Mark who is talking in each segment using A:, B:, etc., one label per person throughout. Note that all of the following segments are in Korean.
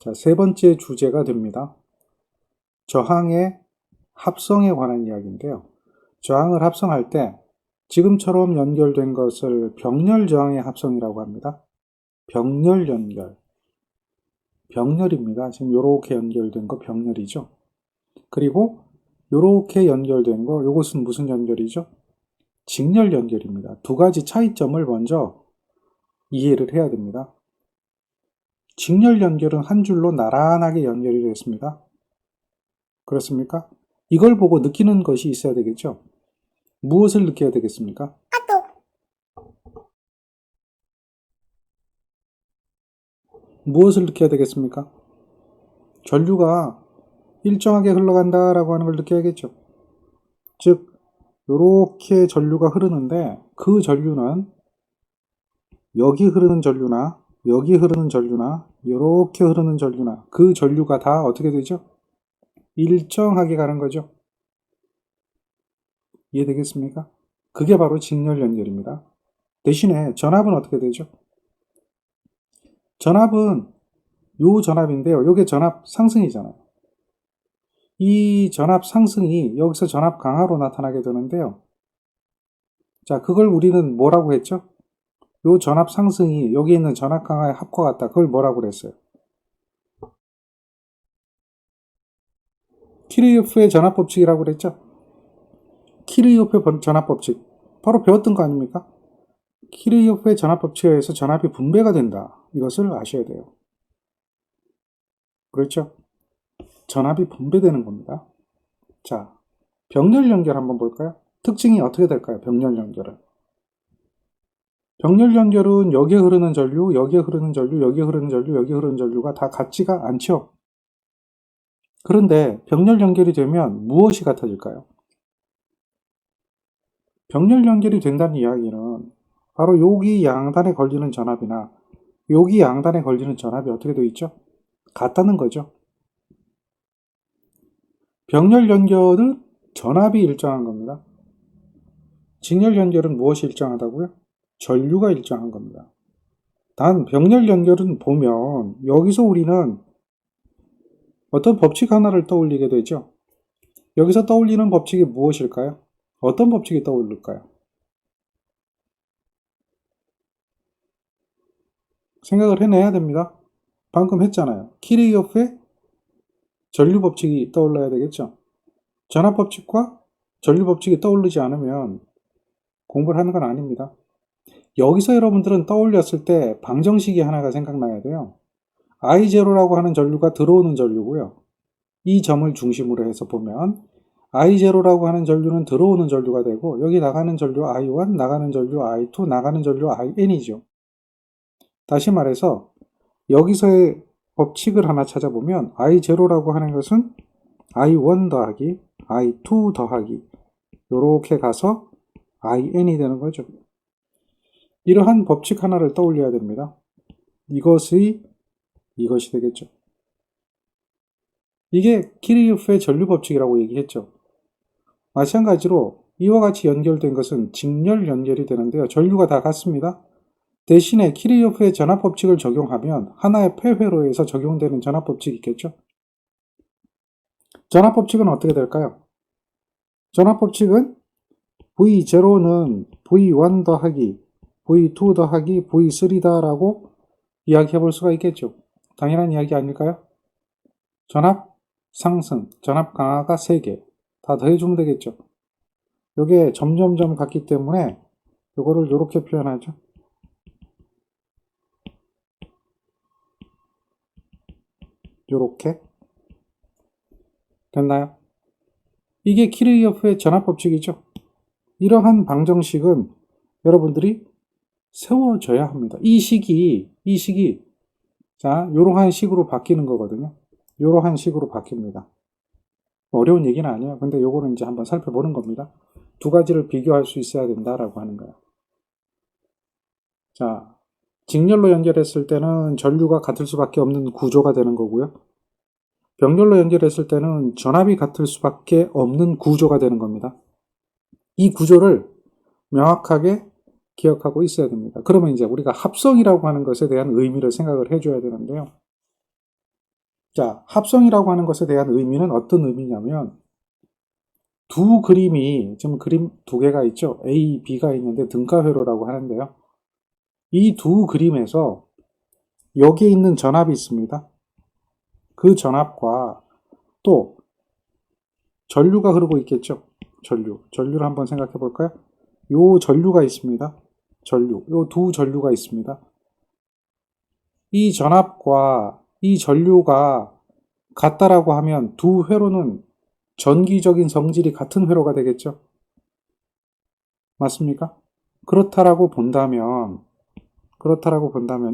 A: 자, 세 번째 주제가 됩니다. 저항의 합성에 관한 이야기인데요. 저항을 합성할 때 지금처럼 연결된 것을 병렬 저항의 합성이라고 합니다. 병렬 연결. 병렬입니다. 지금 이렇게 연결된 거 병렬이죠. 그리고 이렇게 연결된 거, 이것은 무슨 연결이죠? 직렬 연결입니다. 두 가지 차이점을 먼저 이해를 해야 됩니다. 직렬 연결은 한 줄로 나란하게 연결이 됐습니다. 그렇습니까? 이걸 보고 느끼는 것이 있어야 되겠죠? 무엇을 느껴야 되겠습니까? 무엇을 느껴야 되겠습니까? 전류가 일정하게 흘러간다라고 하는 걸 느껴야겠죠. 즉, 이렇게 전류가 흐르는데 그 전류는 여기 흐르는 전류나 여기 흐르는 전류나 이렇게 흐르는 전류나 그 전류가 다 어떻게 되죠? 일정하게 가는 거죠. 이해되겠습니까? 그게 바로 직렬 연결입니다. 대신에 전압은 어떻게 되죠? 전압은 요 전압인데요. 요게 전압 상승이잖아요. 이 전압 상승이 여기서 전압 강화로 나타나게 되는데요. 자, 그걸 우리는 뭐라고 했죠? 요 전압 상승이 여기 있는 전압 강화의 합과 같다. 그걸 뭐라고 그랬어요? 키르요프의 전압법칙이라고 그랬죠? 키르요프의 전압법칙. 바로 배웠던 거 아닙니까? 키르요프의 전압법칙에 의해서 전압이 분배가 된다. 이것을 아셔야 돼요. 그렇죠? 전압이 분배되는 겁니다. 자, 병렬 연결 한번 볼까요? 특징이 어떻게 될까요? 병렬 연결은. 병렬 연결은 여기에 흐르는 전류, 여기에 흐르는 전류, 여기에 흐르는 전류, 여기에 흐르는 전류가 다 같지가 않죠. 그런데 병렬 연결이 되면 무엇이 같아질까요? 병렬 연결이 된다는 이야기는 바로 여기 양단에 걸리는 전압이나 여기 양단에 걸리는 전압이 어떻게 되어 있죠? 같다는 거죠. 병렬 연결은 전압이 일정한 겁니다. 직렬 연결은 무엇이 일정하다고요? 전류가 일정한 겁니다. 단 병렬 연결은 보면 여기서 우리는 어떤 법칙 하나를 떠올리게 되죠. 여기서 떠올리는 법칙이 무엇일까요? 어떤 법칙이 떠오를까요? 생각을 해내야 됩니다. 방금 했잖아요. 키르요프의 전류 법칙이 떠올라야 되겠죠. 전압 법칙과 전류 법칙이 떠오르지 않으면 공부를 하는 건 아닙니다. 여기서 여러분들은 떠올렸을 때 방정식이 하나가 생각나야 돼요. I0라고 하는 전류가 들어오는 전류고요. 이 점을 중심으로 해서 보면 I0라고 하는 전류는 들어오는 전류가 되고 여기 나가는 전류 I1, 나가는 전류 I2, 나가는 전류 IN이죠. 다시 말해서 여기서의 법칙을 하나 찾아보면 I0라고 하는 것은 I1 더하기 I2 더하기 이렇게 가서 IN이 되는 거죠. 이러한 법칙 하나를 떠올려야 됩니다. 이것이 되겠죠. 이게 키르요프의 전류 법칙이라고 얘기했죠. 마찬가지로 이와 같이 연결된 것은 직렬 연결이 되는데요. 전류가 다 같습니다. 대신에 키르요프의 전압 법칙을 적용하면 하나의 폐회로에서 적용되는 전압 법칙이 있겠죠. 전압 법칙은 어떻게 될까요? 전압 법칙은 V0는 V1 더하기 V2 더하기 V3다라고 이야기해 볼 수가 있겠죠. 당연한 이야기 아닐까요? 전압 상승, 전압 강화가 3개 다 더해주면 되겠죠. 이게 점점점 같기 때문에 이거를 이렇게 표현하죠. 이렇게 됐나요? 이게 키르요프의 전압 법칙이죠. 이러한 방정식은 여러분들이 세워줘야 합니다. 이 식이 자, 이러한 식으로 바뀌는 거거든요. 이러한 식으로 바뀝니다. 어려운 얘기는 아니에요. 근데 요거는 이제 한번 살펴보는 겁니다. 두 가지를 비교할 수 있어야 된다라고 하는 거예요. 자, 직렬로 연결했을 때는 전류가 같을 수밖에 없는 구조가 되는 거고요. 병렬로 연결했을 때는 전압이 같을 수밖에 없는 구조가 되는 겁니다. 이 구조를 명확하게 기억하고 있어야 됩니다. 그러면 이제 우리가 합성이라고 하는 것에 대한 의미를 생각을 해줘야 되는데요. 자, 합성이라고 하는 것에 대한 의미는 어떤 의미냐면 두 그림이 지금 그림 두 개가 있죠. A, B가 있는데 등가회로라고 하는데요. 이 두 그림에서 여기에 있는 전압이 있습니다. 그 전압과 또 전류가 흐르고 있겠죠. 전류를 한번 생각해 볼까요? 요 전류가 있습니다. 요 두 전류가 있습니다. 이 전압과 이 전류가 같다라고 하면 두 회로는 전기적인 성질이 같은 회로가 되겠죠. 맞습니까? 그렇다라고 본다면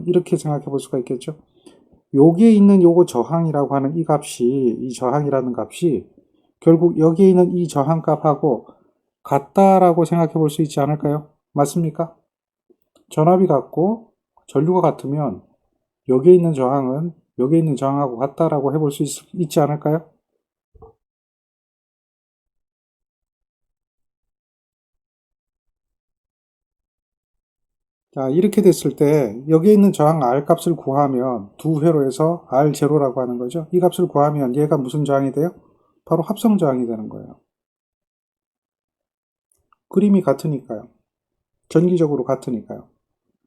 A: 이렇게 생각해 볼 수가 있겠죠. 여기에 있는 요거 저항이라고 하는 이 값이, 이 저항이라는 값이 결국 여기에 있는 이 저항값하고 같다라고 생각해 볼 수 있지 않을까요? 맞습니까? 전압이 같고 전류가 같으면 여기에 있는 저항은 여기에 있는 저항하고 같다라고 해볼 수 있지 않을까요? 자, 이렇게 됐을 때 여기에 있는 저항 R 값을 구하면 두 회로에서 R0라고 하는 거죠. 이 값을 구하면 얘가 무슨 저항이 돼요? 바로 합성 저항이 되는 거예요. 그림이 같으니까요. 전기적으로 같으니까요.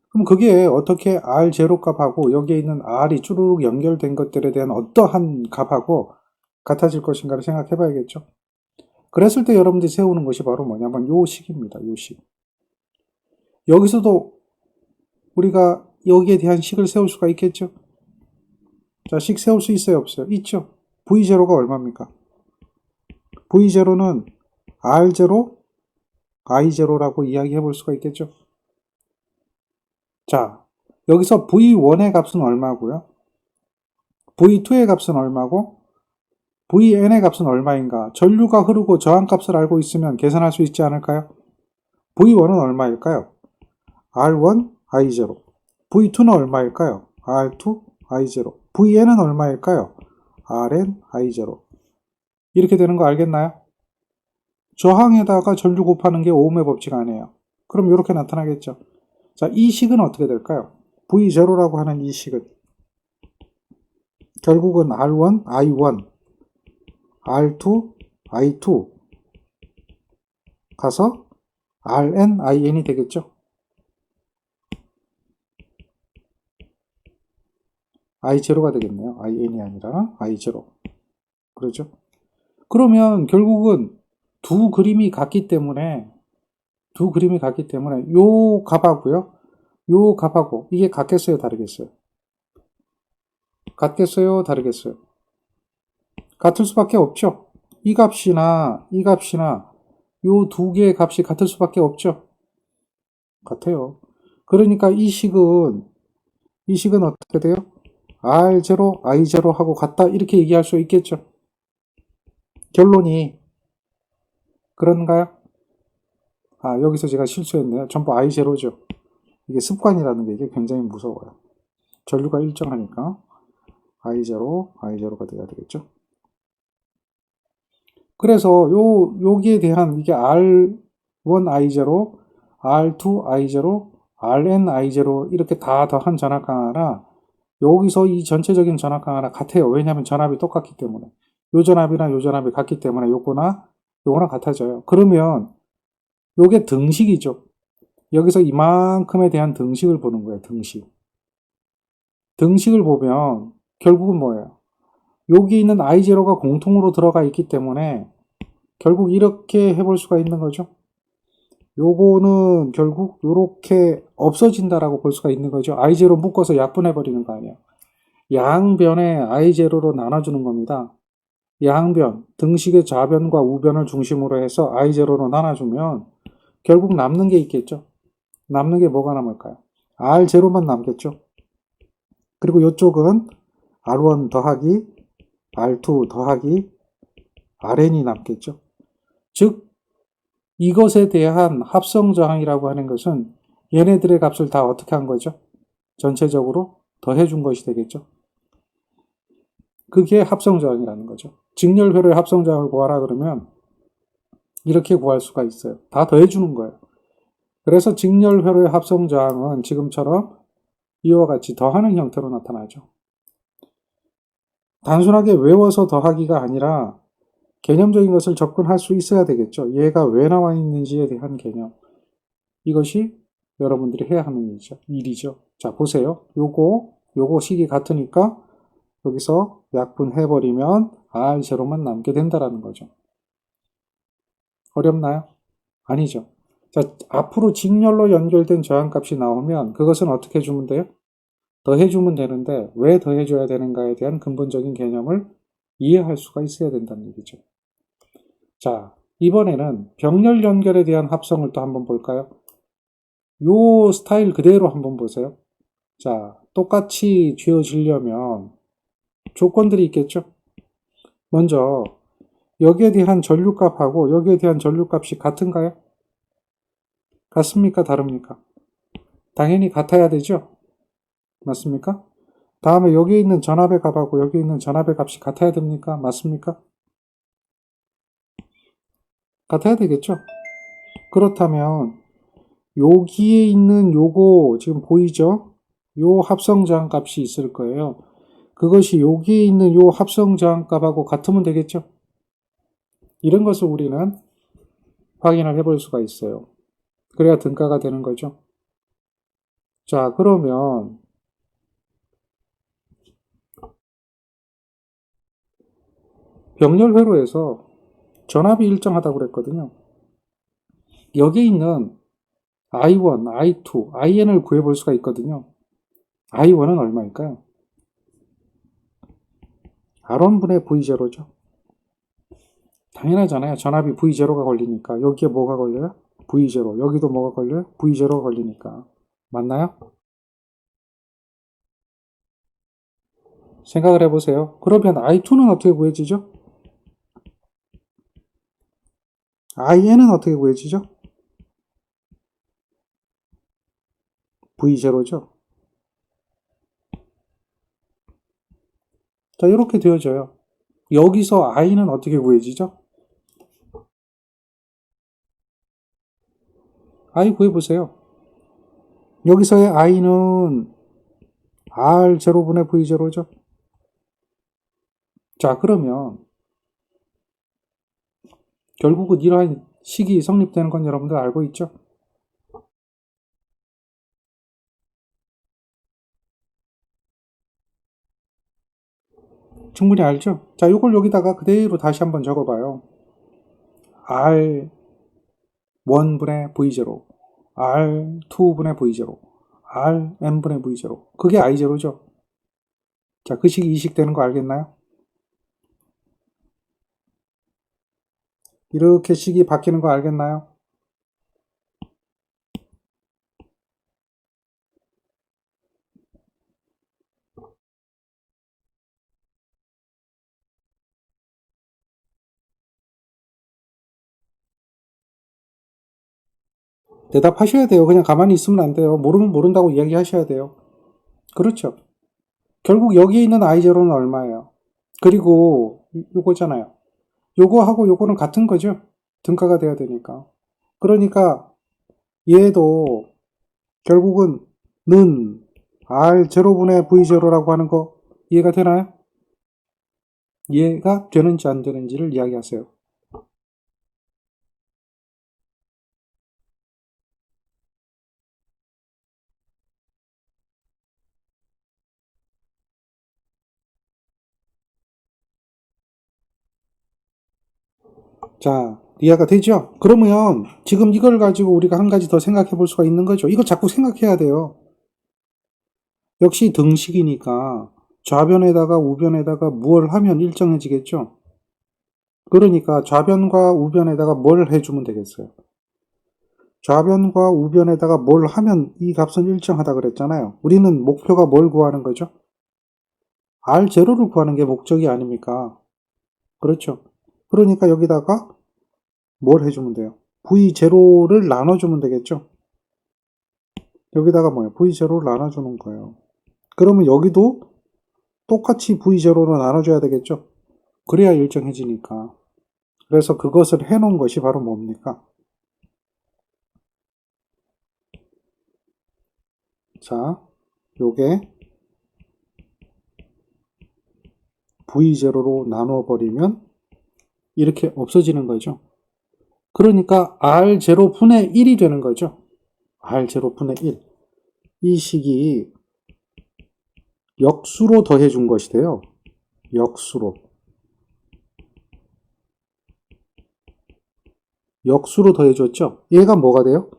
A: 그럼 그게 어떻게 R0 값하고 여기에 있는 R이 쭈루룩 연결된 것들에 대한 어떠한 값하고 같아질 것인가를 생각해 봐야겠죠. 그랬을 때 여러분들이 세우는 것이 바로 뭐냐면 요 식입니다. 요 식. 여기서도 우리가 여기에 대한 식을 세울 수가 있겠죠. 자, 식 세울 수 있어요, 없어요? 있죠. V0가 얼마입니까? V0는 R0, I0라고 이야기해 볼 수가 있겠죠. 자, 여기서 V1의 값은 얼마고요? V2의 값은 얼마고? Vn의 값은 얼마인가? 전류가 흐르고 저항값을 알고 있으면 계산할 수 있지 않을까요? V1은 얼마일까요? R1, I0. V2는 얼마일까요? R2, I0. Vn은 얼마일까요? Rn, I0. 이렇게 되는 거 알겠나요? 저항에다가 전류 곱하는 게 오음의 법칙 아니에요. 그럼 이렇게 나타나겠죠. 자, 이 식은 어떻게 될까요? V0라고 하는 이 식은 결국은 R1, I1, R2, I2 가서 Rn, In이 되겠죠. I0가 되겠네요. In이 아니라 I0. 그렇죠? 그러면 결국은 두 그림이 같기 때문에 요 값하고요. 요 값하고 이게 같겠어요, 다르겠어요? 같겠어요, 다르겠어요? 같을 수밖에 없죠. 이 값이나 요 두 개의 값이 같을 수밖에 없죠. 같아요. 그러니까 이 식은 어떻게 돼요? R0, I0 하고 같다 이렇게 얘기할 수 있겠죠. 결론이 그런가요? 아, 여기서 제가 실수했네요. 전부 I0죠. 이게 습관이라는 게 이게 굉장히 무서워요. 전류가 일정하니까 I0가 돼야 되겠죠. 그래서 여기에 대한 이게 R1 I0, R2 I0, Rn I0 이렇게 다 더한 전압 강하나 여기서 이 전체적인 전압 강하나 같아요. 왜냐하면 전압이 똑같기 때문에. 요 전압이나 요 전압이 같기 때문에 요거나 같아져요. 그러면 요게 등식이죠. 여기서 이만큼에 대한 등식을 보는 거예요. 등식을 보면 결국은 뭐예요? 여기 있는 I0가 공통으로 들어가 있기 때문에 결국 이렇게 해볼 수가 있는 거죠. 요거는 결국 이렇게 없어진다라고 볼 수가 있는 거죠. I0 묶어서 약분해버리는 거 아니에요. 양변에 I0로 나눠주는 겁니다. 양변, 등식의 좌변과 우변을 중심으로 해서 I0로 나눠주면 결국 남는 게 있겠죠. 남는 게 뭐가 남을까요? R0만 남겠죠. 그리고 이쪽은 R1 더하기 R2 더하기 Rn이 남겠죠. 즉 이것에 대한 합성 저항이라고 하는 것은 얘네들의 값을 다 어떻게 한 거죠? 전체적으로 더해준 것이 되겠죠. 그게 합성 저항이라는 거죠. 직렬회로의 합성 저항을 구하라 그러면 이렇게 구할 수가 있어요. 다 더해주는 거예요. 그래서 직렬회로의 합성 저항은 지금처럼 이와 같이 더하는 형태로 나타나죠. 단순하게 외워서 더하기가 아니라 개념적인 것을 접근할 수 있어야 되겠죠. 얘가 왜 나와 있는지에 대한 개념. 이것이 여러분들이 해야 하는 일이죠. 자, 보세요. 요거 식이 같으니까 여기서 약분해버리면 R0만 남게 된다라는 거죠. 어렵나요? 아니죠. 자, 앞으로 직렬로 연결된 저항값이 나오면 그것은 어떻게 해주면 돼요? 더해주면 되는데 왜 더해줘야 되는가에 대한 근본적인 개념을 이해할 수가 있어야 된다는 얘기죠. 자, 이번에는 병렬 연결에 대한 합성을 또 한번 볼까요? 요 스타일 그대로 한번 보세요. 자, 똑같이 쥐어지려면 조건들이 있겠죠? 먼저 여기에 대한 전류값하고 여기에 대한 전류값이 같은가요? 같습니까? 다릅니까? 당연히 같아야 되죠? 맞습니까? 다음에 여기에 있는 전압의 값하고 여기에 있는 전압의 값이 같아야 됩니까? 맞습니까? 같아야 되겠죠? 그렇다면 여기에 있는 요거 지금 보이죠? 요 합성저항 값이 있을 거예요. 그것이 여기에 있는 요 합성저항 값하고 같으면 되겠죠? 이런 것을 우리는 확인을 해볼 수가 있어요. 그래야 등가가 되는 거죠. 자, 그러면 병렬 회로에서 전압이 일정하다고 그랬거든요. 여기에 있는 I1, I2, IN을 구해볼 수가 있거든요. I1은 얼마일까요? R1분의 V0죠. 당연하잖아요. 전압이 V0가 걸리니까. 여기에 뭐가 걸려요? V0. 여기도 뭐가 걸려요? V0가 걸리니까. 맞나요? 생각을 해보세요. 그러면 I2는 어떻게 구해지죠? IN은 어떻게 구해지죠? V0죠. 자, 이렇게 되어져요. 여기서 I는 어떻게 구해지죠? I 구해보세요. 여기서의 I는 R0분의 V0죠. 자, 그러면 결국은 이러한 식이 성립되는 건 여러분들 알고 있죠? 충분히 알죠? 자, 이걸 여기다가 그대로 다시 한번 적어봐요. R1분의 V0, R2분의 V0, Rn분의 V0. 그게 I0죠. 자, 그 식이 이 식 되는 거 알겠나요? 이렇게 식이 바뀌는 거 알겠나요? 대답하셔야 돼요. 그냥 가만히 있으면 안 돼요. 모르면 모른다고 이야기하셔야 돼요. 그렇죠. 결국 여기에 있는 I0는 얼마예요? 그리고 요거잖아요. 요거하고 요거는 같은 거죠. 등가가 돼야 되니까. 그러니까 얘도 결국은 는 R0분의 V0라고 하는 거 이해가 되나요? 이해가 되는지 안 되는지를 이야기하세요. 자, 이해가 되죠? 그러면 지금 이걸 가지고 우리가 한 가지 더 생각해 볼 수가 있는 거죠. 이거 자꾸 생각해야 돼요. 역시 등식이니까 좌변에다가 우변에다가 무엇을 하면 일정해지겠죠? 그러니까 좌변과 우변에다가 뭘 해주면 되겠어요? 좌변과 우변에다가 뭘 하면 이 값은 일정하다 그랬잖아요. 우리는 목표가 뭘 구하는 거죠? R0를 구하는 게 목적이 아닙니까? 그렇죠. 그러니까 여기다가 뭘 해주면 돼요? V0를 나눠주면 되겠죠? 여기다가 뭐예요? V0를 나눠주는 거예요. 그러면 여기도 똑같이 V0로 나눠줘야 되겠죠? 그래야 일정해지니까. 그래서 그것을 해놓은 것이 바로 뭡니까? 자, 요게 V0로 나눠버리면 이렇게 없어지는 거죠. 그러니까 R0분의 1이 되는 거죠. R0분의 1. 이 식이 역수로 더해준 것이 돼요. 역수로. 역수로 더해줬죠. 얘가 뭐가 돼요?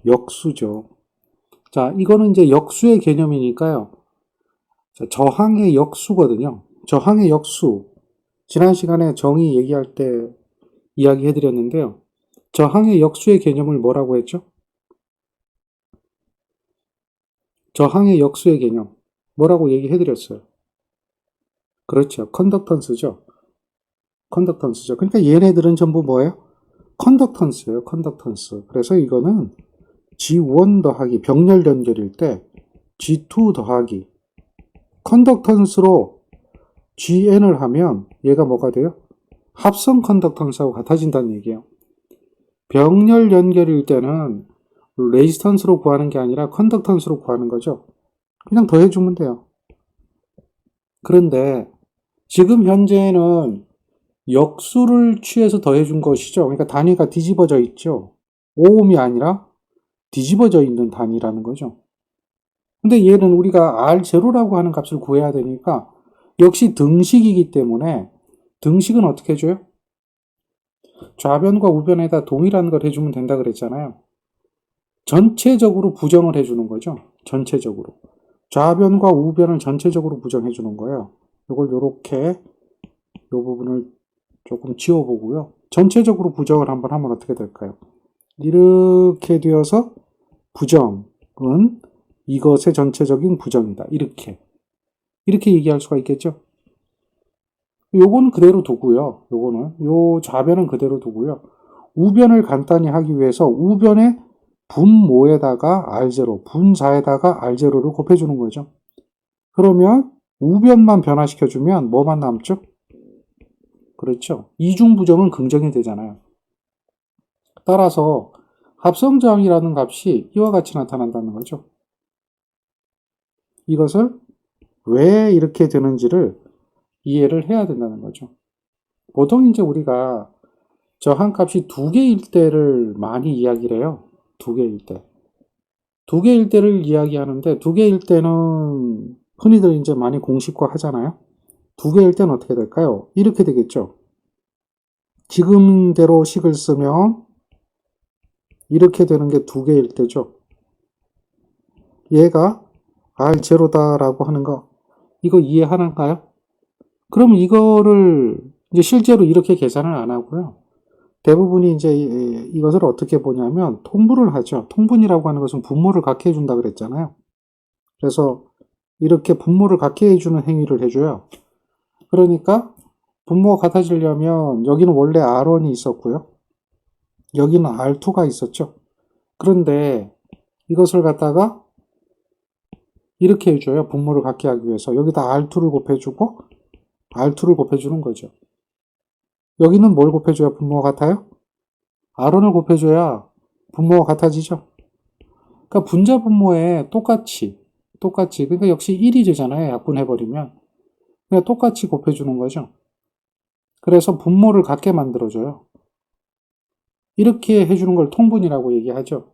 A: 역수죠. 자, 이거는 이제 역수의 개념이니까요. 자, 저항의 역수거든요. 저항의 역수. 지난 시간에 정의 얘기할 때 이야기해드렸는데요. 저항의 역수의 개념을 뭐라고 했죠? 저항의 역수의 개념. 뭐라고 얘기해드렸어요? 그렇죠. 컨덕턴스죠. 컨덕턴스죠. 그러니까 얘네들은 전부 뭐예요? 컨덕턴스예요. 컨덕턴스. 그래서 이거는 G1 더하기 병렬 연결일 때 G2 더하기 컨덕턴스로 GN을 하면 얘가 뭐가 돼요? 합성 컨덕턴스하고 같아진다는 얘기예요. 병렬 연결일 때는 레지스턴스로 구하는 게 아니라 컨덕턴스로 구하는 거죠. 그냥 더해주면 돼요. 그런데 지금 현재는 역수를 취해서 더해준 것이죠. 그러니까 단위가 뒤집어져 있죠. 5옴이 아니라 뒤집어져 있는 단위라는 거죠. 근데 얘는 우리가 R0라고 하는 값을 구해야 되니까 역시 등식이기 때문에 등식은 어떻게 해줘요? 좌변과 우변에다 동일한 걸 해주면 된다 그랬잖아요. 전체적으로 부정을 해주는 거죠. 전체적으로. 좌변과 우변을 전체적으로 부정해 주는 거예요. 이걸 요렇게 요 부분을 조금 지워보고요. 전체적으로 부정을 한번 하면 어떻게 될까요? 이렇게 되어서 부정은 이것의 전체적인 부정이다. 이렇게 얘기할 수가 있겠죠. 요건 그대로 두고요. 요 좌변은 그대로 두고요. 우변을 간단히 하기 위해서 우변의 분모에다가 R0, 분자에다가 R0를 곱해주는 거죠. 그러면 우변만 변화시켜주면 뭐만 남죠? 그렇죠. 이중부정은 긍정이 되잖아요. 따라서 합성저항이라는 값이 이와 같이 나타난다는 거죠. 이것을 왜 이렇게 되는지를 이해를 해야 된다는 거죠. 보통 이제 우리가 저항값이 두 개일 때를 많이 이야기를 해요. 두 개일 때. 두 개일 때를 이야기하는데 두 개일 때는 흔히들 이제 많이 공식화 하잖아요. 두 개일 때는 어떻게 될까요? 이렇게 되겠죠. 지금대로 식을 쓰면 이렇게 되는 게 두 개일 때죠. 얘가 R0다라고 하는 거 이거 이해하는가요? 그럼 이거를 이제 실제로 이렇게 계산을 안 하고요. 대부분이 이제 이것을 어떻게 보냐면 통분을 하죠. 통분이라고 하는 것은 분모를 갖게 해준다 그랬잖아요. 그래서 이렇게 분모를 갖게 해주는 행위를 해줘요. 그러니까 분모가 같아지려면 여기는 원래 R1이 있었고요. 여기는 R2가 있었죠. 그런데 이것을 갖다가 이렇게 해줘요. 분모를 갖게 하기 위해서. 여기다 R2를 곱해주고 R2를 곱해주는 거죠. 여기는 뭘 곱해줘야 분모가 같아요? R1을 곱해줘야 분모가 같아지죠. 그러니까 분자 분모에 똑같이 그러니까 역시 1이 되잖아요. 약분해버리면 그냥 똑같이 곱해주는 거죠. 그래서 분모를 같게 만들어줘요. 이렇게 해주는 걸 통분이라고 얘기하죠.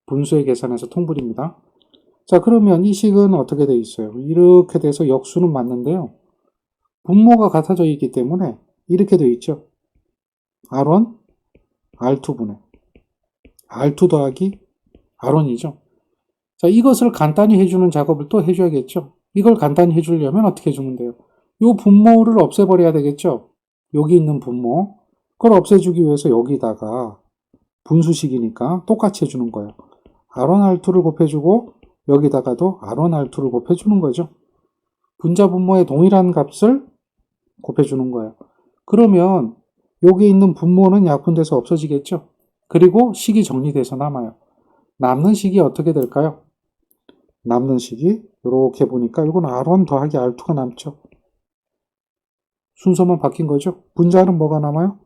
A: 분수의 계산에서 통분입니다. 자, 그러면 이 식은 어떻게 돼 있어요? 이렇게 돼서 역수는 맞는데요. 분모가 같아져 있기 때문에 이렇게 돼 있죠. R1, R2분의 R2 더하기 R1이죠. 자, 이것을 간단히 해주는 작업을 또 해줘야겠죠. 이걸 간단히 해주려면 어떻게 해주면 돼요? 이 분모를 없애버려야 되겠죠. 여기 있는 분모. 그걸 없애주기 위해서 여기다가 분수식이니까 똑같이 해주는 거예요. R1, R2를 곱해주고 여기다가도 R1, R2를 곱해주는 거죠. 분자 분모의 동일한 값을 곱해주는 거예요. 그러면 여기 있는 분모는 약분돼서 없어지겠죠. 그리고 식이 정리돼서 남아요. 남는 식이 어떻게 될까요? 남는 식이 이렇게 보니까 이건 R1 더하기 R2가 남죠. 순서만 바뀐 거죠. 분자는 뭐가 남아요?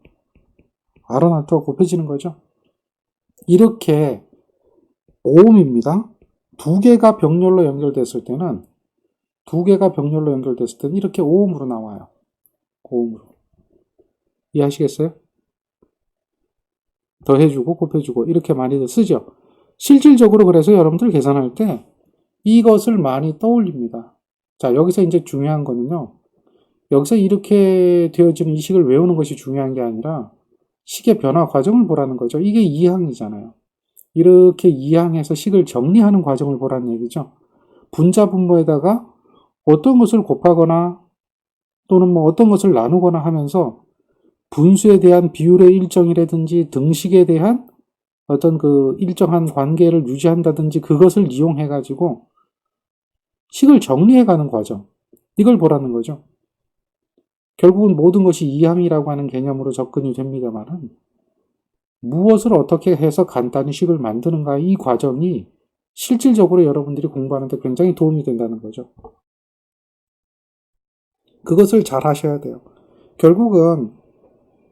A: R1, R2가 곱해지는 거죠. 이렇게 오음입니다. 두 개가 병렬로 연결됐을 때는 두 개가 병렬로 연결됐을 때는 이렇게 5ohm으로 나와요. 5ohm으로. 이해하시겠어요? 더해주고 곱해주고 이렇게 많이들 쓰죠. 실질적으로 그래서 여러분들 계산할 때 이것을 많이 떠올립니다. 자, 여기서 이제 중요한 거는요. 여기서 이렇게 되어지는 이 식을 외우는 것이 중요한 게 아니라 식의 변화 과정을 보라는 거죠. 이게 2항이잖아요. 이렇게 2항에서 식을 정리하는 과정을 보라는 얘기죠. 분자 분모에다가 어떤 것을 곱하거나 또는 뭐 어떤 것을 나누거나 하면서 분수에 대한 비율의 일정이라든지 등식에 대한 어떤 그 일정한 관계를 유지한다든지 그것을 이용해 가지고 식을 정리해 가는 과정. 이걸 보라는 거죠. 결국은 모든 것이 이항이라고 하는 개념으로 접근이 됩니다만은 무엇을 어떻게 해서 간단히 식을 만드는가 이 과정이 실질적으로 여러분들이 공부하는 데 굉장히 도움이 된다는 거죠. 그것을 잘 하셔야 돼요. 결국은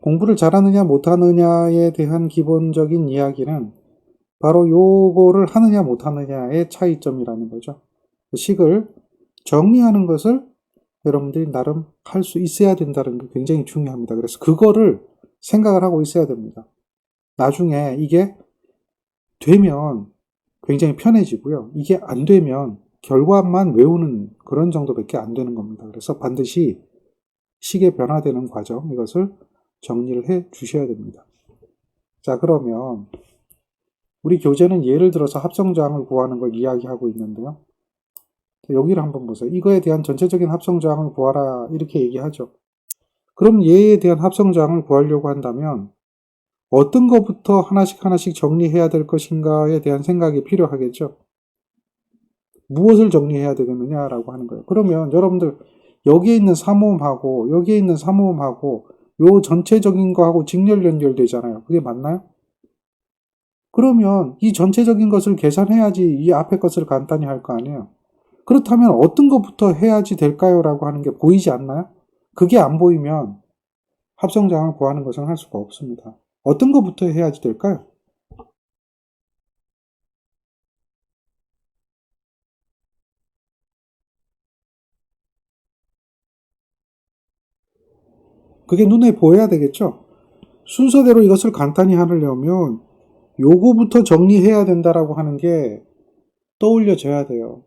A: 공부를 잘하느냐 못하느냐에 대한 기본적인 이야기는 바로 요거를 하느냐 못하느냐의 차이점이라는 거죠. 식을 정리하는 것을 여러분들이 나름 할 수 있어야 된다는 게 굉장히 중요합니다. 그래서 그거를 생각을 하고 있어야 됩니다. 나중에 이게 되면 굉장히 편해지고요. 이게 안 되면 결과만 외우는 그런 정도밖에 안 되는 겁니다. 그래서 반드시 식의 변화되는 과정, 이것을 정리를 해 주셔야 됩니다. 자, 그러면 우리 교재는 예를 들어서 합성저항을 구하는 걸 이야기하고 있는데요. 여기를 한번 보세요. 이거에 대한 전체적인 합성저항을 구하라 이렇게 얘기하죠. 그럼 얘에 대한 합성저항을 구하려고 한다면 어떤 것부터 하나씩 정리해야 될 것인가에 대한 생각이 필요하겠죠. 무엇을 정리해야 되겠느냐라고 하는 거예요. 그러면 여러분들 여기에 있는 3호음하고 여기에 있는 3호음하고 요 전체적인 거하고 직렬 연결되잖아요. 그게 맞나요? 그러면 이 전체적인 것을 계산해야지 이 앞에 것을 간단히 할 거 아니에요. 그렇다면 어떤 것부터 해야지 될까요? 라고 하는 게 보이지 않나요? 그게 안 보이면 합성장을 구하는 것은 할 수가 없습니다. 어떤 것부터 해야지 될까요? 그게 눈에 보여야 되겠죠? 순서대로 이것을 간단히 하려면 요거부터 정리해야 된다라고 하는 게 떠올려져야 돼요.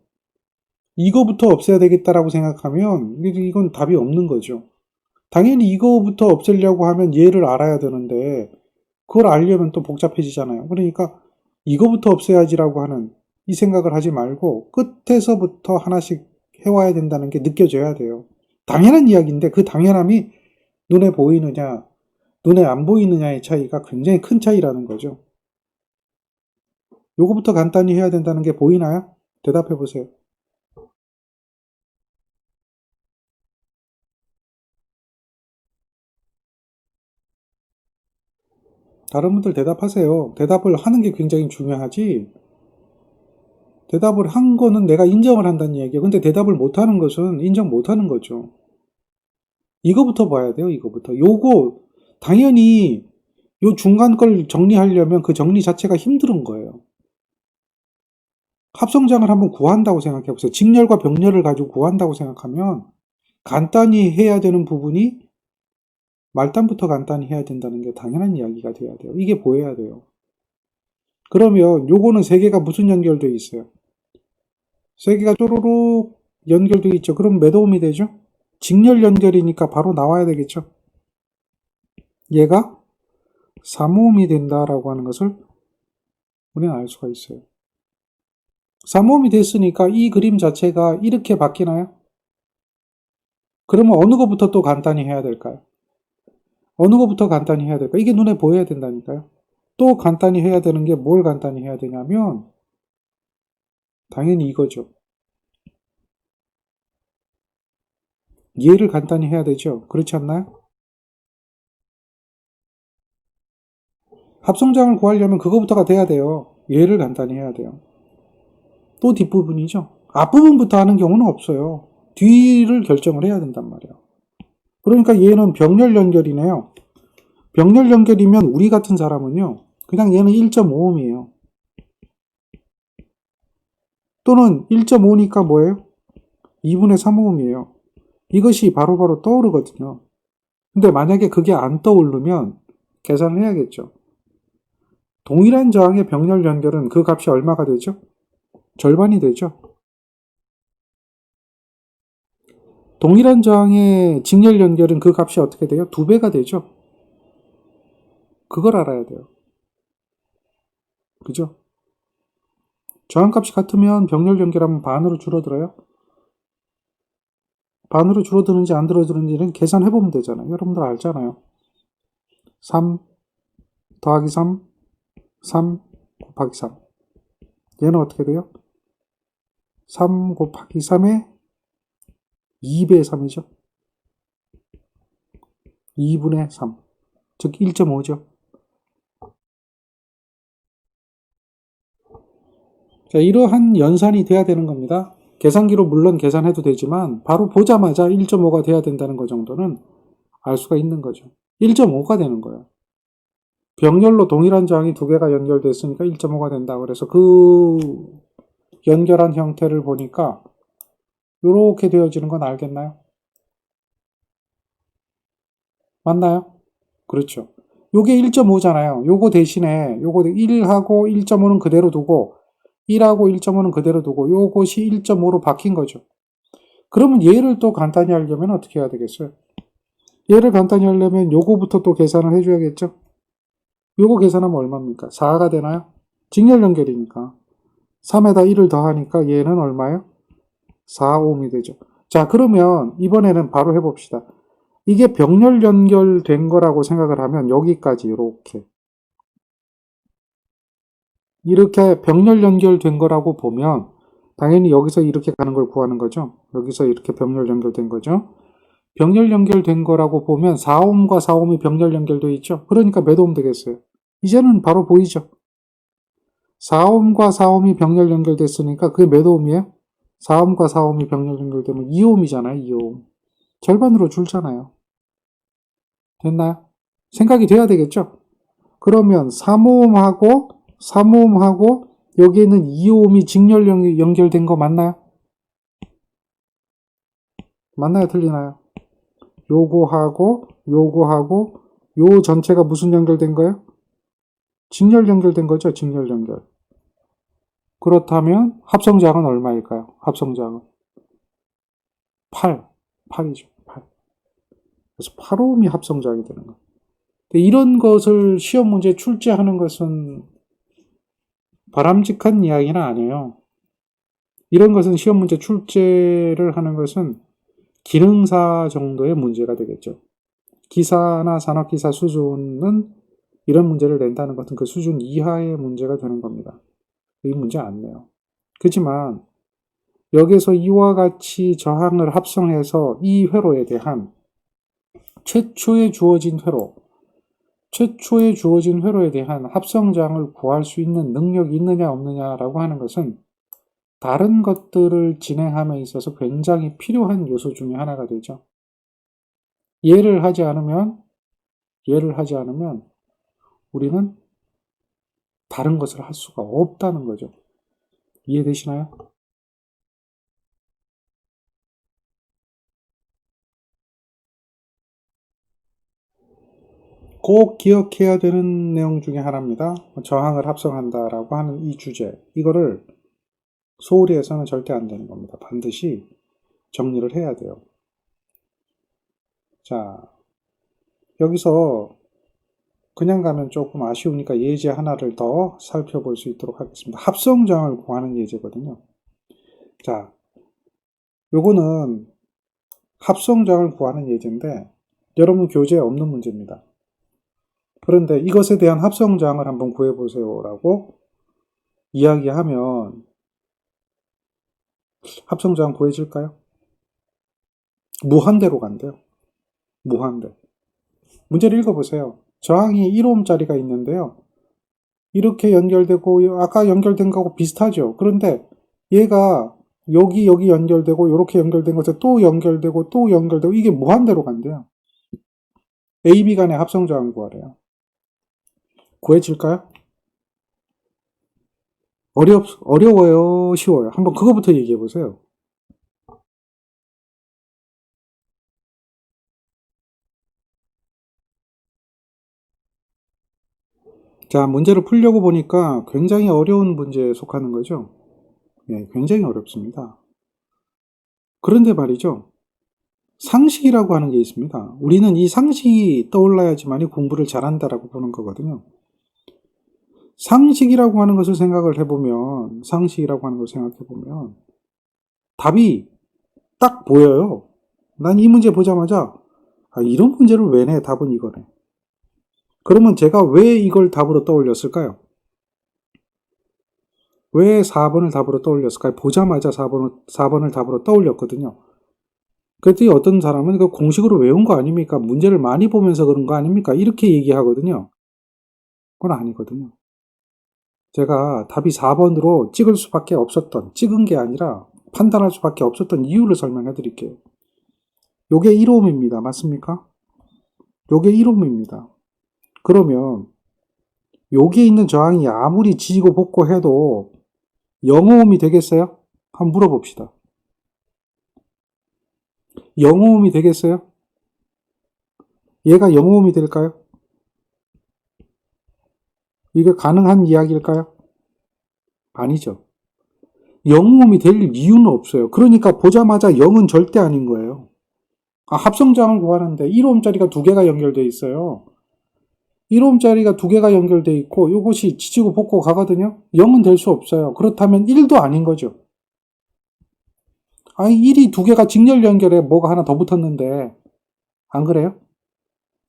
A: 이거부터 없애야 되겠다라고 생각하면 이건 답이 없는 거죠. 당연히 이거부터 없애려고 하면 얘를 알아야 되는데 그걸 알려면 또 복잡해지잖아요. 그러니까 이거부터 없애야지라고 하는 이 생각을 하지 말고 끝에서부터 하나씩 해와야 된다는 게 느껴져야 돼요. 당연한 이야기인데 그 당연함이 눈에 보이느냐 눈에 안 보이느냐의 차이가 굉장히 큰 차이라는 거죠. 요거부터 간단히 해야 된다는 게 보이나요? 대답해 보세요. 다른 분들 대답하세요. 대답을 하는 게 굉장히 중요하지. 대답을 한 거는 내가 인정을 한다는 얘기예요. 근데 대답을 못하는 것은 인정 못하는 거죠. 이거부터 봐야 돼요. 이거부터. 요거 당연히 요 중간 걸 정리하려면 그 정리 자체가 힘든 거예요. 합성장을 한번 구한다고 생각해 보세요. 직렬과 병렬을 가지고 구한다고 생각하면 간단히 해야 되는 부분이 말단부터 간단히 해야 된다는 게 당연한 이야기가 돼야 돼요. 이게 보여야 돼요. 그러면 요거는 세 개가 무슨 연결되어 있어요? 세 개가 쪼로록 연결되어 있죠. 그럼 몇 오음이 되죠? 직렬 연결이니까 바로 나와야 되겠죠. 얘가 3오음이 된다라고 하는 것을 우리는 알 수가 있어요. 3오음이 됐으니까 이 그림 자체가 이렇게 바뀌나요? 그러면 어느 것부터 또 간단히 해야 될까요? 어느 것부터 간단히 해야 될까요? 이게 눈에 보여야 된다니까요. 또 간단히 해야 되는 게 뭘 간단히 해야 되냐면 당연히 이거죠. 얘를 간단히 해야 되죠. 그렇지 않나요? 합성장을 구하려면 그거부터가 돼야 돼요. 얘를 간단히 해야 돼요. 또 뒷부분이죠. 앞부분부터 하는 경우는 없어요. 뒤를 결정을 해야 된단 말이에요. 그러니까 얘는 병렬 연결이네요. 병렬 연결이면 우리 같은 사람은요. 그냥 얘는 1.5ohm이에요. 또는 1.5니까 뭐예요? 2분의 3오음이에요. 이것이 바로바로 떠오르거든요. 근데 만약에 그게 안 떠오르면 계산을 해야겠죠. 동일한 저항의 병렬 연결은 그 값이 얼마가 되죠? 절반이 되죠. 동일한 저항의 직렬 연결은 그 값이 어떻게 돼요? 2배가 되죠. 그걸 알아야 돼요. 그죠? 저항값이 같으면 병렬 연결하면 반으로 줄어들어요. 반으로 줄어드는지 안 줄어드는지는 계산해보면 되잖아요. 여러분들 알잖아요. 3 더하기 3, 3 곱하기 3. 얘는 어떻게 돼요? 3 곱하기 3에 2배의 3이죠. 2분의 3. 즉 1.5죠. 자, 이러한 연산이 돼야 되는 겁니다. 계산기로 물론 계산해도 되지만 바로 보자마자 1.5가 돼야 된다는 것 정도는 알 수가 있는 거죠. 1.5가 되는 거예요. 병렬로 동일한 저항이 두 개가 연결됐으니까 1.5가 된다. 그래서 그 연결한 형태를 보니까 이렇게 되어지는 건 알겠나요? 맞나요? 그렇죠. 요게 1.5잖아요. 요거 대신에 요거 1하고 1.5는 그대로 두고 1하고 1.5는 그대로 두고 요것이 1.5로 바뀐 거죠. 그러면 얘를 또 간단히 하려면 어떻게 해야 되겠어요? 얘를 간단히 하려면 요거부터 또 계산을 해줘야겠죠? 요거 계산하면 얼마입니까? 4가 되나요? 직렬 연결이니까. 3에다 1을 더하니까 얘는 얼마예요? 4옴이 되죠. 자, 그러면 이번에는 바로 해봅시다. 이게 병렬 연결된 거라고 생각을 하면 여기까지 이렇게 병렬 연결된 거라고 보면 당연히 여기서 이렇게 가는 걸 구하는 거죠. 여기서 이렇게 병렬 연결된 거죠. 병렬 연결된 거라고 보면 4옴과 4옴이 병렬 연결되어 있죠. 그러니까 몇 옴 되겠어요? 이제는 바로 보이죠. 4옴과 4옴이 병렬 연결됐으니까 그게 몇 옴이에요? 4옴과 4옴이 병렬 연결되면 2옴이잖아요. 2옴. 절반으로 줄잖아요. 됐나요? 생각이 돼야 되겠죠? 그러면 3옴하고 여기에는 2옴이 직렬 연결된 거 맞나요? 맞나요? 틀리나요? 요거하고 요 전체가 무슨 연결된 거예요? 직렬 연결된 거죠. 직렬 연결. 그렇다면 합성자항은 얼마일까요? 합성자항은 8이죠. 8. 그래서 8옴이 합성자항이 되는 거예요. 이런 것을 시험 문제에 출제하는 것은 바람직한 이야기는 아니에요. 이런 것은 시험 문제 출제를 하는 것은 기능사 정도의 문제가 되겠죠. 기사나 산업기사 수준은 이런 문제를 낸다는 것은 그 수준 이하의 문제가 되는 겁니다. 이 문제 안 내요. 그렇지만 여기서 이와 같이 저항을 합성해서 이 회로에 대한 최초에 주어진 회로에 대한 합성장을 구할 수 있는 능력이 있느냐 없느냐라고 하는 것은 다른 것들을 진행함에 있어서 굉장히 필요한 요소 중에 하나가 되죠. 얘를 하지 않으면 우리는 다른 것을 할 수가 없다는 거죠. 이해되시나요? 꼭 기억해야 되는 내용 중에 하나입니다. 저항을 합성한다라고 하는 이 주제. 이거를 소홀히해서는 절대 안 되는 겁니다. 반드시 정리를 해야 돼요. 자, 여기서 그냥 가면 조금 아쉬우니까 예제 하나를 더 살펴볼 수 있도록 하겠습니다. 합성저항을 구하는 예제거든요. 자, 요거는 합성저항을 구하는 예제인데 여러분 교재에 없는 문제입니다. 그런데 이것에 대한 합성저항을 한번 구해보세요 라고 이야기하면 합성저항 구해질까요? 무한대로 간대요. 무한대. 문제를 읽어보세요. 저항이 1옴짜리가 있는데요. 이렇게 연결되고 아까 연결된 거하고 비슷하죠. 그런데 얘가 여기 연결되고 이렇게 연결된 것에 또 연결되고 이게 무한대로 간대요. A, B 간의 합성저항 구하래요. 구해질까요? 어려워요? 쉬워요? 한번 그거부터 얘기해 보세요. 자, 문제를 풀려고 보니까 굉장히 어려운 문제에 속하는 거죠. 예, 굉장히 어렵습니다. 그런데 말이죠. 상식이라고 하는 게 있습니다. 우리는 이 상식이 떠올라야지만이 공부를 잘한다라고 보는 거거든요. 상식이라고 하는 것을 생각을 해보면, 상식이라고 하는 것을 생각해보면, 답이 딱 보여요. 난 이 문제 보자마자, 아, 이런 문제를 왜 내? 답은 이거네. 그러면 제가 왜 이걸 답으로 떠올렸을까요? 왜 4번을 답으로 떠올렸을까요? 보자마자 4번을 답으로 떠올렸거든요. 그랬더니 어떤 사람은 그 공식으로 외운 거 아닙니까? 문제를 많이 보면서 그런 거 아닙니까? 이렇게 얘기하거든요. 그건 아니거든요. 제가 답이 4번으로 찍을 수밖에 없었던, 찍은 게 아니라 판단할 수밖에 없었던 이유를 설명해 드릴게요. 요게 1옴입니다. 맞습니까? 요게 1옴입니다. 그러면 여기에 있는 저항이 아무리 지지고 볶고 해도 0오음이 되겠어요? 한번 물어봅시다. 0오음이 되겠어요? 얘가 0오음이 될까요? 이게 가능한 이야기일까요? 아니죠. 0오음이 될 이유는 없어요. 그러니까 보자마자 0은 절대 아닌 거예요. 아, 합성장을 구하는데 1오음짜리가 두 개가 연결되어 있어요. 1오음짜리가 두 개가 연결되어 있고 이것이 지지고 볶고 가거든요. 0은 될 수 없어요. 그렇다면 1도 아닌 거죠. 아니 1이 두 개가 직렬 연결에 뭐가 하나 더 붙었는데 안 그래요?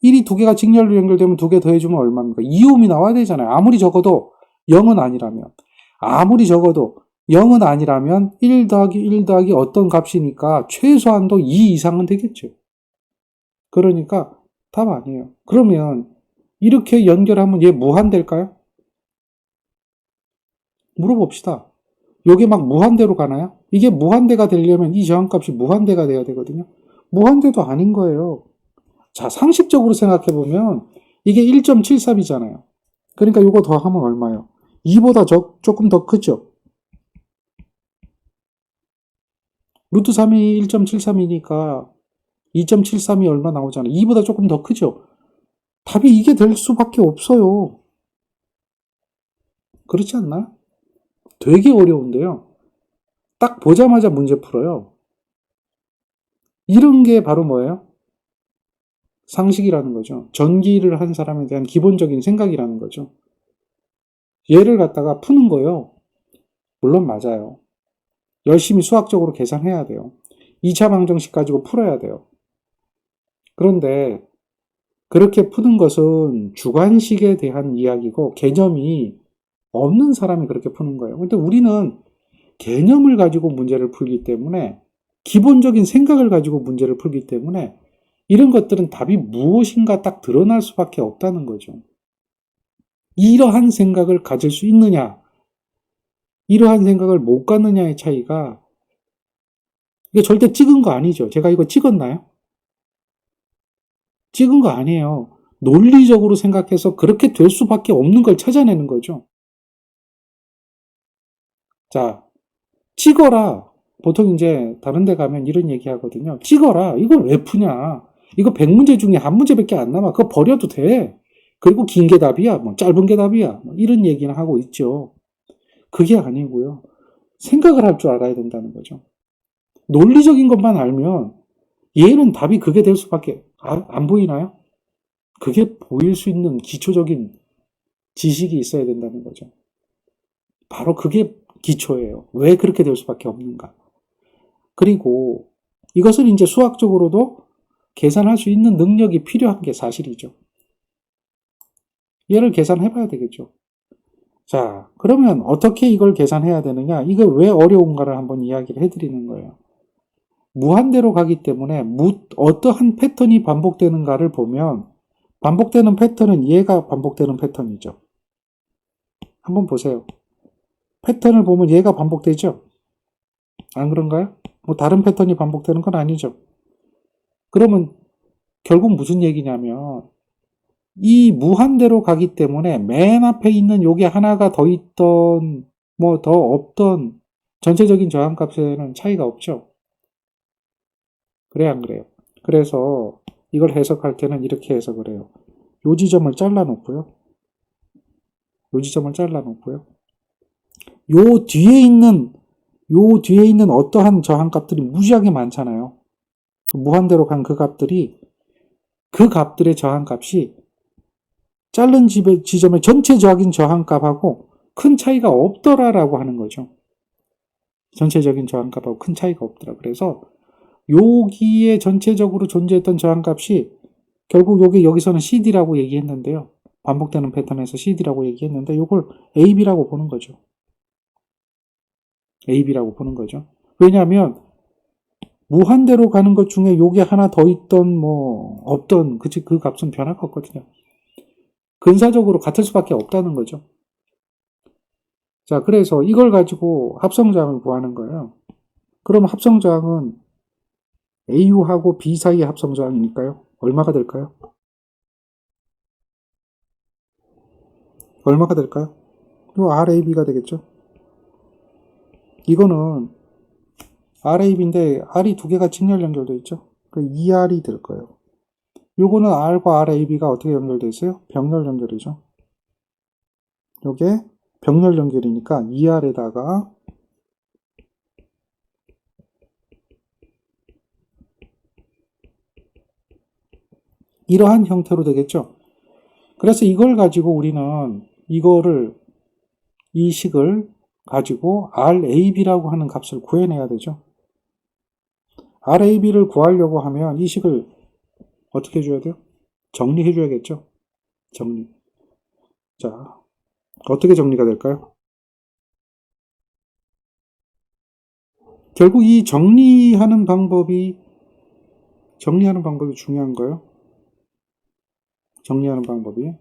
A: 1이 두 개가 직렬로 연결되면 두 개 더해주면 얼마입니까? 2오음이 나와야 되잖아요. 아무리 적어도 0은 아니라면. 아무리 적어도 0은 아니라면 1 더하기 1 더하기 어떤 값이니까 최소한도 2 이상은 되겠죠. 그러니까 답 아니에요. 그러면 이렇게 연결하면 얘 무한대일까요? 물어봅시다. 요게 막 무한대로 가나요? 이게 무한대가 되려면 이 저항값이 무한대가 돼야 되거든요. 무한대도 아닌 거예요. 자, 상식적으로 생각해보면 이게 1.73이잖아요. 그러니까 요거 더하면 얼마예요? 2보다 조금 더 크죠? 루트 3이 1.73이니까 2.73이 얼마 나오잖아요. 2보다 조금 더 크죠? 답이 이게 될 수밖에 없어요. 그렇지 않나요? 되게 어려운데요. 딱 보자마자 문제 풀어요. 이런 게 바로 뭐예요? 상식이라는 거죠. 전기를 한 사람에 대한 기본적인 생각이라는 거죠. 얘를 갖다가 푸는 거요. 물론 맞아요. 열심히 수학적으로 계산해야 돼요. 2차 방정식 가지고 풀어야 돼요. 그런데 그렇게 푸는 것은 주관식에 대한 이야기고 개념이 없는 사람이 그렇게 푸는 거예요. 근데 우리는 개념을 가지고 문제를 풀기 때문에 기본적인 생각을 가지고 문제를 풀기 때문에 이런 것들은 답이 무엇인가 딱 드러날 수밖에 없다는 거죠. 이러한 생각을 가질 수 있느냐, 이러한 생각을 못 갖느냐의 차이가 이게 절대 찍은 거 아니죠. 제가 이거 찍었나요? 찍은 거 아니에요. 논리적으로 생각해서 그렇게 될 수밖에 없는 걸 찾아내는 거죠. 자, 찍어라. 보통 이제 다른 데 가면 이런 얘기 하거든요. 찍어라. 이걸 왜 푸냐. 이거 100문제 중에 한 문제밖에 안 남아. 그거 버려도 돼. 그리고 긴 게 답이야. 뭐 짧은 게 답이야. 뭐 이런 얘기는 하고 있죠. 그게 아니고요. 생각을 할 줄 알아야 된다는 거죠. 논리적인 것만 알면 얘는 답이 그게 될 수밖에 안 보이나요? 그게 보일 수 있는 기초적인 지식이 있어야 된다는 거죠. 바로 그게 기초예요. 왜 그렇게 될 수밖에 없는가. 그리고 이것은 이제 수학적으로도 계산할 수 있는 능력이 필요한 게 사실이죠. 얘를 계산해 봐야 되겠죠. 자, 그러면 어떻게 이걸 계산해야 되느냐? 이게 왜 어려운가를 한번 이야기를 해드리는 거예요. 무한대로 가기 때문에 어떠한 패턴이 반복되는가를 보면 반복되는 패턴은 얘가 반복되는 패턴이죠. 한번 보세요. 패턴을 보면 얘가 반복되죠? 안 그런가요? 뭐 다른 패턴이 반복되는 건 아니죠. 그러면 결국 무슨 얘기냐면 이 무한대로 가기 때문에 맨 앞에 있는 요게 하나가 더 있던 뭐 더 없던 전체적인 저항값에는 차이가 없죠. 그래 안 그래요? 그래서 이걸 해석할 때는 이렇게 해석을 해요. 요 지점을 잘라 놓고요. 요 지점을 잘라 놓고요. 요 뒤에 있는 어떠한 저항값들이 무지하게 많잖아요. 무한대로 간 그 값들이, 그 값들의 저항값이 자른 지점의 전체적인 저항값하고 큰 차이가 없더라라고 하는 거죠. 전체적인 저항값하고 큰 차이가 없더라. 그래서 여기에 전체적으로 존재했던 저항값이 결국 여기서는 CD라고 얘기했는데요. 반복되는 패턴에서 CD라고 얘기했는데 이걸 AB라고 보는 거죠. AB라고 보는 거죠. 왜냐하면 무한대로 가는 것 중에 요게 하나 더 있던 없던 그 값은 변화가 없거든요. 근사적으로 같을 수밖에 없다는 거죠. 자, 그래서 이걸 가지고 합성저항을 구하는 거예요. 그럼 합성저항은 AU하고 B 사이의 합성저항이니까요. 얼마가 될까요? 얼마가 될까요? 요 RAB가 되겠죠. 이거는 RAB인데 R이 두 개가 직렬 연결되어 있죠. 그 ER이 될 거예요. 요거는 R과 RAB가 어떻게 연결되어 있어요? 병렬 연결이죠. 요게 병렬 연결이니까 ER에다가 이러한 형태로 되겠죠. 그래서 이걸 가지고 우리는 이 식을 가지고 RAB라고 하는 값을 구해내야 되죠. RAB를 구하려고 하면 이 식을 어떻게 해줘야 돼요? 정리해줘야겠죠. 정리. 자, 어떻게 정리가 될까요? 결국 이 정리하는 방법이 중요한 거예요. 정리하는 방법이.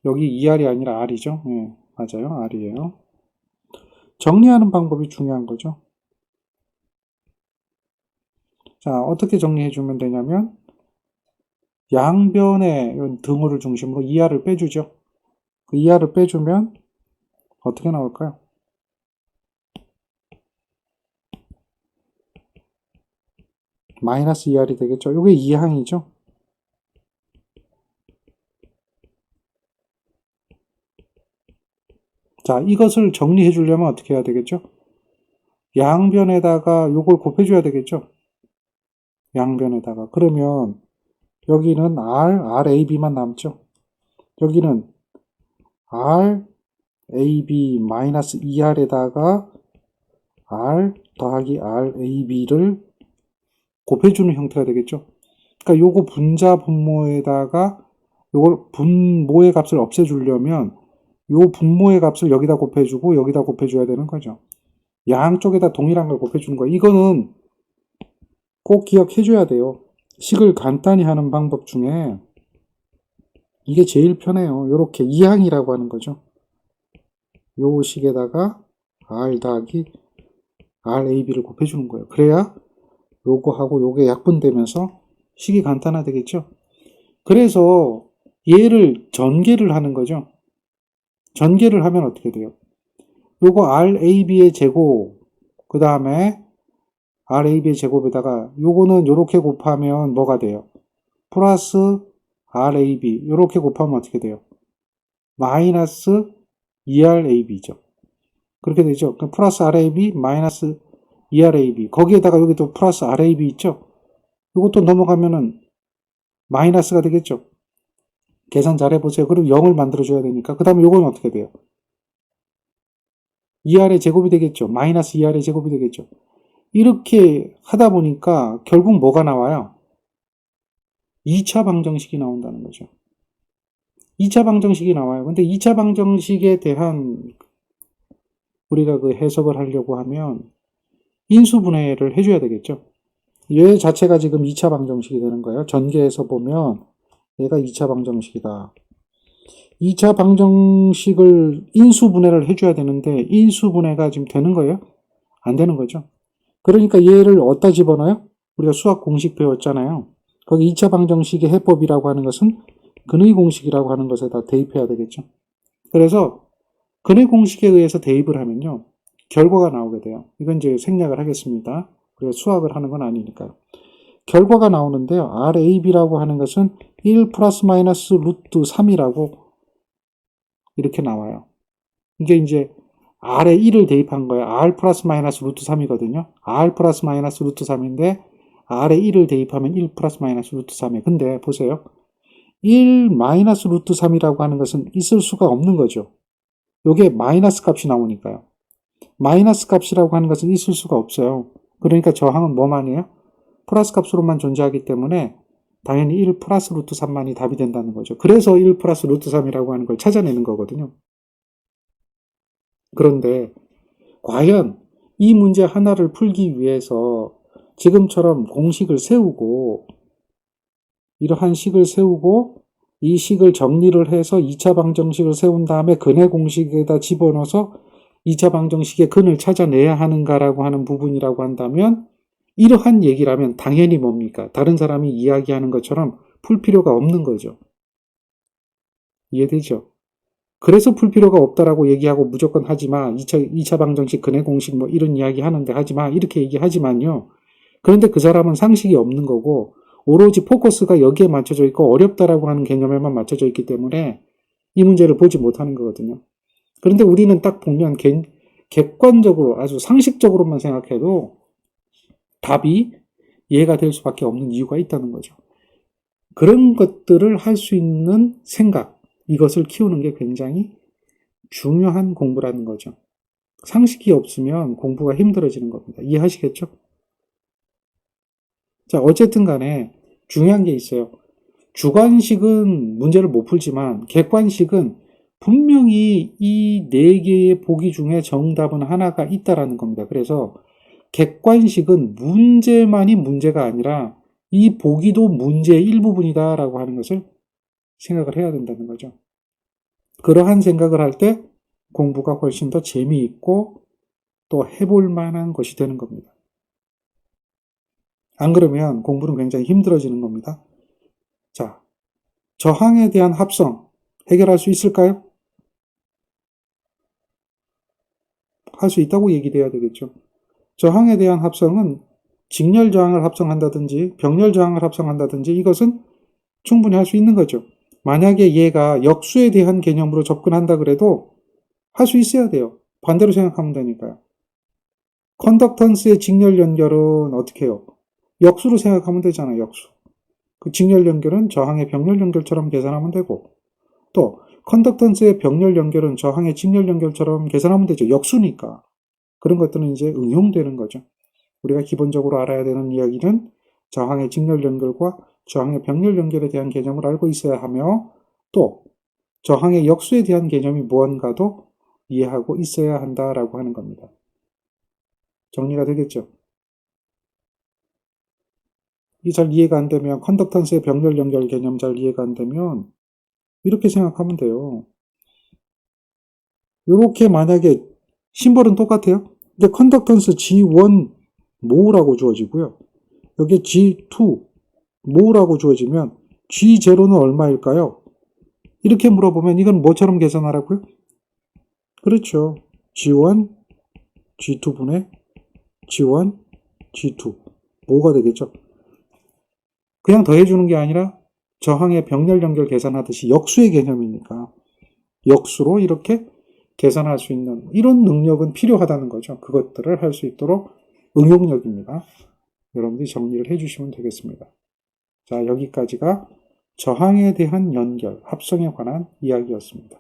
A: 여기 ER이 아니라 R이죠. 네, 맞아요. R이에요. 정리하는 방법이 중요한 거죠. 자, 어떻게 정리해주면 되냐면, 양변의 등호를 중심으로 ER을 빼주죠. 그 ER을 빼주면, 어떻게 나올까요? 마이너스 ER이 되겠죠. 이게 2항이죠. 자, 이것을 정리해 주려면 어떻게 해야 되겠죠? 양변에다가 요걸 곱해줘야 되겠죠? 양변에다가. 그러면 여기는 RAB만 남죠? 여기는 RAB-ER에다가 R 더하기 RAB를 곱해주는 형태가 되겠죠? 그러니까 요거 분자 분모에다가 요걸 분모의 값을 없애주려면 요 분모의 값을 여기다 곱해주고 여기다 곱해줘야 되는 거죠. 양쪽에다 동일한 걸 곱해주는 거예요. 이거는 꼭 기억해줘야 돼요. 식을 간단히 하는 방법 중에 이게 제일 편해요. 요렇게 이항이라고 하는 거죠. 요 식에다가 R 더하기 RAB를 곱해주는 거예요. 그래야 요거하고 요게 약분되면서 식이 간단화되겠죠. 그래서 얘를 전개를 하는 거죠. 전개를 하면 어떻게 돼요? 요거 RAB의 제곱, 그 다음에 RAB의 제곱에다가 요거는 요렇게 곱하면 뭐가 돼요? 플러스 RAB, 요렇게 곱하면 어떻게 돼요? 마이너스 ERAB죠. 그렇게 되죠. 플러스 RAB, 마이너스 ERAB. 거기에다가 여기 또 플러스 RAB 있죠? 요것도 넘어가면은 마이너스가 되겠죠. 계산 잘 해보세요. 그리고 0을 만들어줘야 되니까. 그 다음에 요건 어떻게 돼요? ER의 제곱이 되겠죠. 마이너스 ER의 제곱이 되겠죠. 이렇게 하다 보니까 결국 뭐가 나와요? 2차 방정식이 나온다는 거죠. 2차 방정식이 나와요. 근데 2차 방정식에 대한 우리가 그 해석을 하려고 하면 인수분해를 해줘야 되겠죠. 얘 자체가 지금 2차 방정식이 되는 거예요. 전개해서 보면 얘가 2차 방정식이다. 2차 방정식을 인수분해를 해줘야 되는데 인수분해가 지금 되는 거예요? 안 되는 거죠. 그러니까 얘를 어디다 집어넣어요? 우리가 수학 공식 배웠잖아요. 거기 2차 방정식의 해법이라고 하는 것은 근의 공식이라고 하는 것에다 대입해야 되겠죠. 그래서 근의 공식에 의해서 대입을 하면요. 결과가 나오게 돼요. 이건 이제 생략을 하겠습니다. 그래서 수학을 하는 건 아니니까요. 결과가 나오는데요. RAB라고 하는 것은 1 플러스 마이너스 루트 3이라고 이렇게 나와요. 이게 이제 R에 1을 대입한 거예요. R 플러스 마이너스 루트 3이거든요. R 플러스 마이너스 루트 3인데 R에 1을 대입하면 1 플러스 마이너스 루트 3이에요. 근데 보세요. 1 마이너스 루트 3이라고 하는 것은 있을 수가 없는 거죠. 요게 마이너스 값이 나오니까요. 마이너스 값이라고 하는 것은 있을 수가 없어요. 그러니까 저항은 뭐만이에요? 플러스 값으로만 존재하기 때문에 당연히 1 플러스 루트 3만이 답이 된다는 거죠. 그래서 1 플러스 루트 3이라고 하는 걸 찾아내는 거거든요. 그런데 과연 이 문제 하나를 풀기 위해서 지금처럼 공식을 세우고 이러한 식을 세우고 이 식을 정리를 해서 2차 방정식을 세운 다음에 근의 공식에다 집어넣어서 2차 방정식의 근을 찾아내야 하는가라고 하는 부분이라고 한다면 이러한 얘기라면 당연히 뭡니까? 다른 사람이 이야기하는 것처럼 풀 필요가 없는 거죠. 이해되죠? 그래서 풀 필요가 없다라고 얘기하고 무조건 하지마. 2차 방정식 근의 공식 뭐 이런 이야기 하는데 하지마. 이렇게 얘기하지만요. 그런데 그 사람은 상식이 없는 거고 오로지 포커스가 여기에 맞춰져 있고 어렵다라고 하는 개념에만 맞춰져 있기 때문에 이 문제를 보지 못하는 거거든요. 그런데 우리는 딱 보면 객관적으로 아주 상식적으로만 생각해도 답이 이해가 될 수밖에 없는 이유가 있다는 거죠. 그런 것들을 할 수 있는 생각, 이것을 키우는 게 굉장히 중요한 공부라는 거죠. 상식이 없으면 공부가 힘들어지는 겁니다. 이해하시겠죠? 자, 어쨌든 간에 중요한 게 있어요. 주관식은 문제를 못 풀지만 객관식은 분명히 이 4개의 보기 중에 정답은 하나가 있다라는 겁니다. 그래서 객관식은 문제만이 문제가 아니라 이 보기도 문제의 일부분이다라고 하는 것을 생각을 해야 된다는 거죠. 그러한 생각을 할 때 공부가 훨씬 더 재미있고 또 해볼 만한 것이 되는 겁니다. 안 그러면 공부는 굉장히 힘들어지는 겁니다. 자, 저항에 대한 합성 해결할 수 있을까요? 할 수 있다고 얘기돼야 되겠죠. 저항에 대한 합성은 직렬 저항을 합성한다든지 병렬 저항을 합성한다든지 이것은 충분히 할 수 있는 거죠. 만약에 얘가 역수에 대한 개념으로 접근한다 그래도 할 수 있어야 돼요. 반대로 생각하면 되니까요. 컨덕턴스의 직렬 연결은 어떻게 해요? 역수로 생각하면 되잖아요. 역수. 그 직렬 연결은 저항의 병렬 연결처럼 계산하면 되고 또 컨덕턴스의 병렬 연결은 저항의 직렬 연결처럼 계산하면 되죠. 역수니까. 그런 것들은 이제 응용되는 거죠. 우리가 기본적으로 알아야 되는 이야기는 저항의 직렬 연결과 저항의 병렬 연결에 대한 개념을 알고 있어야 하며 또 저항의 역수에 대한 개념이 무언가도 이해하고 있어야 한다라고 하는 겁니다. 정리가 되겠죠? 이 잘 이해가 안 되면 컨덕턴스의 병렬 연결 개념 잘 이해가 안 되면 이렇게 생각하면 돼요. 이렇게 만약에 심벌은 똑같아요. 근데 컨덕턴스 G1 모라고 주어지고요. 여기 G2 모라고 주어지면 G0는 얼마일까요? 이렇게 물어보면 이건 뭐처럼 계산하라고요? 그렇죠. G1, G2분의 G1, G2 모가 되겠죠. 그냥 더해주는 게 아니라 저항의 병렬 연결 계산하듯이 역수의 개념이니까 역수로 이렇게 계산할 수 있는 이런 능력은 필요하다는 거죠. 그것들을 할 수 있도록 응용력입니다. 여러분들이 정리를 해주시면 되겠습니다. 자, 여기까지가 저항에 대한 연결, 합성에 관한 이야기였습니다.